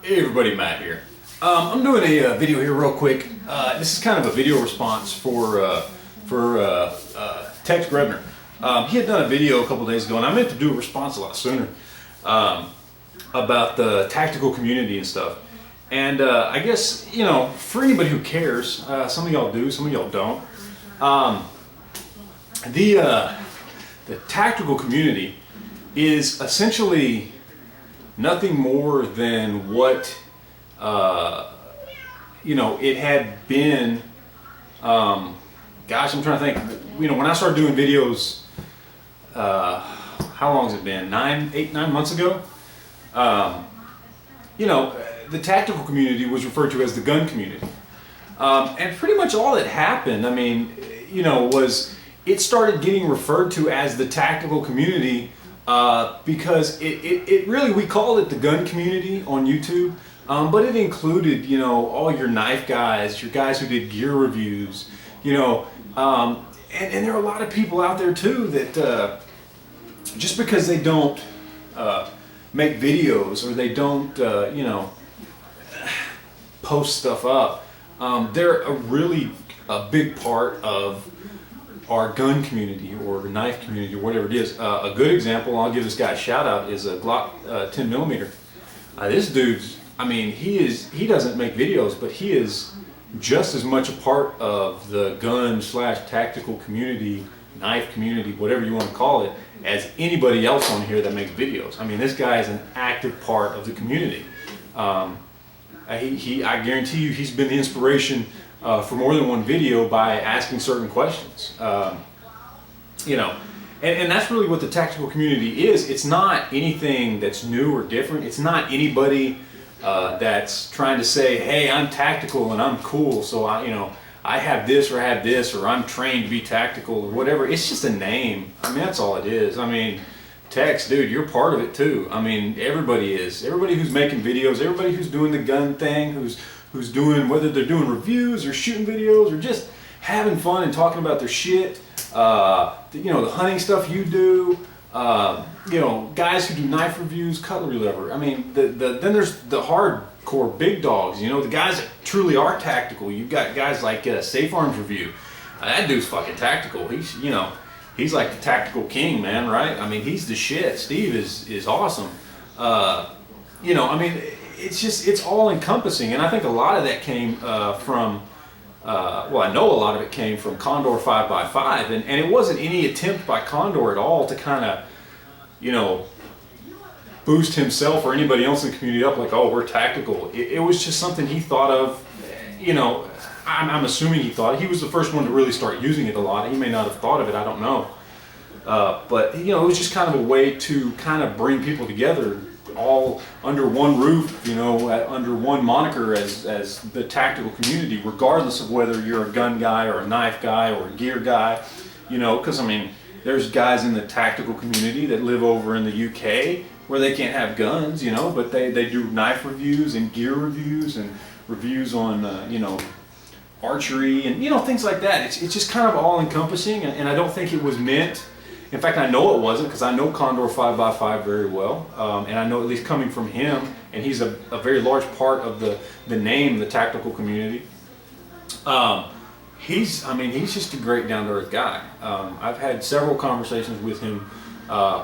Hey everybody, Matt here. I'm doing a video here real quick. This is kind of a video response for Tex Grebner. He had done a video a couple days ago, and I meant to do a response a lot sooner about the tactical community and stuff. And I guess, you know, for anybody who cares, some of y'all do, some of y'all don't. The tactical community is essentially nothing more than what you know, it had been. Gosh, I'm trying to think. You know, when I started doing videos, how long has it been? 8-9 months ago. You know, the tactical community was referred to as the gun community, and pretty much all that happened, I mean, you know, was it started getting referred to as the tactical community. Because it really, we called it the gun community on YouTube, but it included, you know, all your knife guys, your guys who did gear reviews, you know, and there are a lot of people out there too that just because they don't make videos or they don't, you know, post stuff up, they're a big part of our gun community or knife community or whatever it is. A good example, I'll give this guy a shout out, is a Glock 10mm. This dude's, I mean, he doesn't make videos, but he is just as much a part of the gun / tactical community, knife community, whatever you want to call it, as anybody else on here that makes videos. I mean, this guy is an active part of the community. I guarantee you he's been the inspiration for more than one video by asking certain questions. You know, and that's really what the tactical community is. It's not anything that's new or different. It's not anybody that's trying to say, hey, I'm tactical and I'm cool, so I have this or I'm trained to be tactical or whatever. It's just a name. I mean, that's all it is. I mean, Tex, dude, you're part of it too. I mean, everybody is. Everybody who's making videos, everybody who's doing the gun thing, who's doing, whether they're doing reviews or shooting videos or just having fun and talking about their shit, you know, the hunting stuff you do, you know, guys who do knife reviews, cutlery lever. I mean, then there's the hardcore big dogs, you know, the guys that truly are tactical. You've got guys like Safe Arms Review. That dude's fucking tactical. He's, you know, he's like the tactical king, man, right? I mean, he's the shit. Steve is awesome. You know, I mean, it's all encompassing, and I think a lot of that came from, well, I know a lot of it came from Condor 5x5, and it wasn't any attempt by Condor at all to kind of, you know, boost himself or anybody else in the community up like, oh, we're tactical. It was just something he thought of, you know, I'm assuming he thought. He was the first one to really start using it a lot. He may not have thought of it, I don't know. But, you know, it was just kind of a way to kind of bring people together all under one roof, you know, under one moniker as the tactical community, regardless of whether you're a gun guy or a knife guy or a gear guy, you know, because I mean, there's guys in the tactical community that live over in the UK where they can't have guns, you know, but they do knife reviews and gear reviews and reviews on, you know, archery and, you know, things like that. It's just kind of all encompassing, and I don't think it was meant. In fact, I know it wasn't, because I know Condor 5x5 very well, and I know, at least coming from him, and he's a very large part of the name, the tactical community. He's just a great down-to-earth guy. I've had several conversations with him.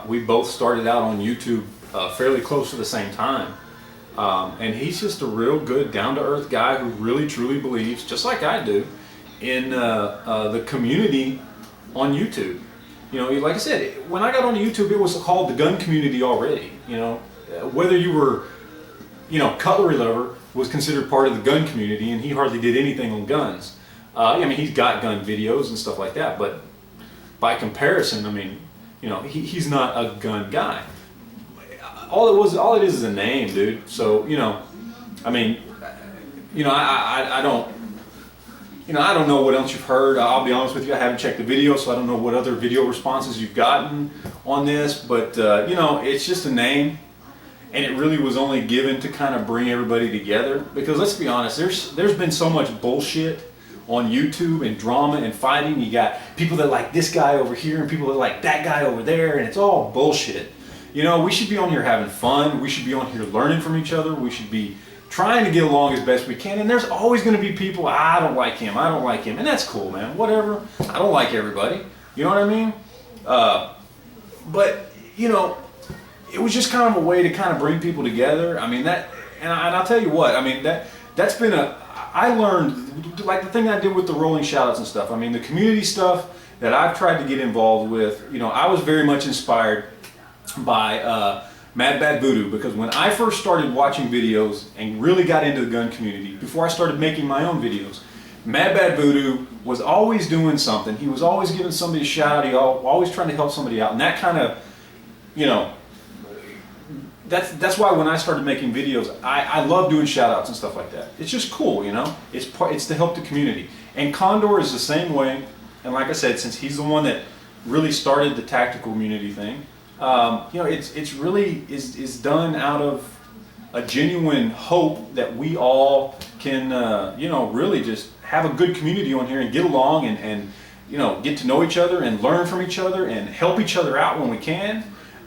We both started out on YouTube fairly close to the same time, and he's just a real good down-to-earth guy who really truly believes, just like I do, in the community on YouTube. You know, like I said, when I got on YouTube, it was called the gun community already. You know, whether you were, you know, cutlery lever was considered part of the gun community, and he hardly did anything on guns. I mean, he's got gun videos and stuff like that, but by comparison, I mean, you know, he's not a gun guy. All it is a name, dude. So, you know, I mean, you know, I don't. You know, I don't know what else you've heard. I'll be honest with you, I haven't checked the video, so I don't know what other video responses you've gotten on this, but you know, it's just a name, and it really was only given to kind of bring everybody together, because let's be honest, there's been so much bullshit on YouTube and drama and fighting. You got people that like this guy over here and people that like that guy over there, and it's all bullshit. You know, we should be on here having fun. We should be on here learning from each other. We should be, trying to get along as best we can. And there's always going to be people, I don't like him, and that's cool, man. Whatever. I don't like everybody. You know what I mean? But you know, it was just kind of a way to kind of bring people together. I mean that, and I'll tell you what. I mean that's been I learned, like the thing I did with the rolling shoutouts and stuff. I mean the community stuff that I've tried to get involved with. You know, I was very much inspired by Mad Bad Voodoo, because when I first started watching videos and really got into the gun community, before I started making my own videos, Mad Bad Voodoo was always doing something. He was always giving somebody a shout out. He always trying to help somebody out, and that kind of, you know, that's why when I started making videos, I love doing shout outs and stuff like that. It's just cool, you know. It's to help the community. And Condor is the same way. And like I said, since he's the one that really started the tactical community thing, you know, it's really is done out of a genuine hope that we all can, you know, really just have a good community on here and get along and you know, get to know each other and learn from each other and help each other out when we can.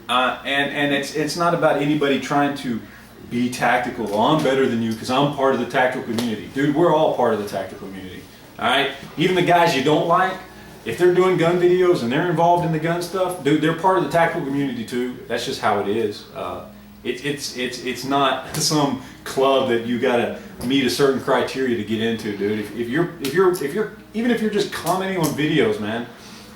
And it's not about anybody trying to be tactical. Well, I'm better than you because I'm part of the tactical community. Dude, we're all part of the tactical community. All right? Even the guys you don't like, if they're doing gun videos and they're involved in the gun stuff, dude, they're part of the tactical community too. That's just how it is. It's not some club that you gotta meet a certain criteria to get into, dude. If you're even if you're just commenting on videos, man,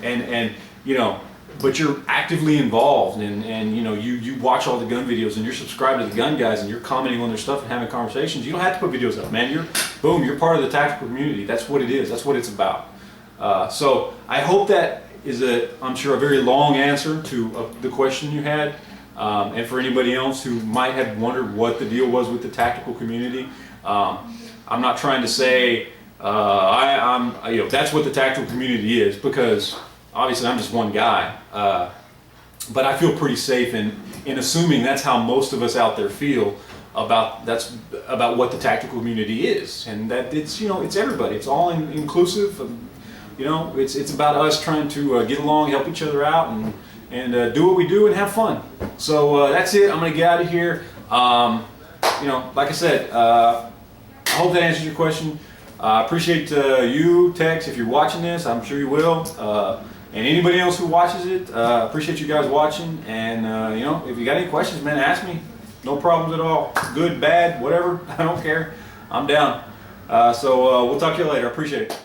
and you know, but you're actively involved and you know, you watch all the gun videos and you're subscribed to the gun guys and you're commenting on their stuff and having conversations, you don't have to put videos up, man. You're part of the tactical community. That's what it is. That's what it's about. So I hope that is I'm sure a very long answer to the question you had. And for anybody else who might have wondered what the deal was with the tactical community, I'm not trying to say I'm you know, that's what the tactical community is, because obviously I'm just one guy. But I feel pretty safe in assuming that's how most of us out there feel about what the tactical community is, and that it's, you know, it's everybody. It's all inclusive. You know, it's about us trying to get along, help each other out, and do what we do and have fun. So that's it. I'm gonna get out of here. You know, like I said, I hope that answers your question. I appreciate you, Tex, if you're watching this. I'm sure you will. And anybody else who watches it, appreciate you guys watching. And you know, if you got any questions, man, ask me. No problems at all. Good, bad, whatever. I don't care. I'm down. So we'll talk to you later. I appreciate it.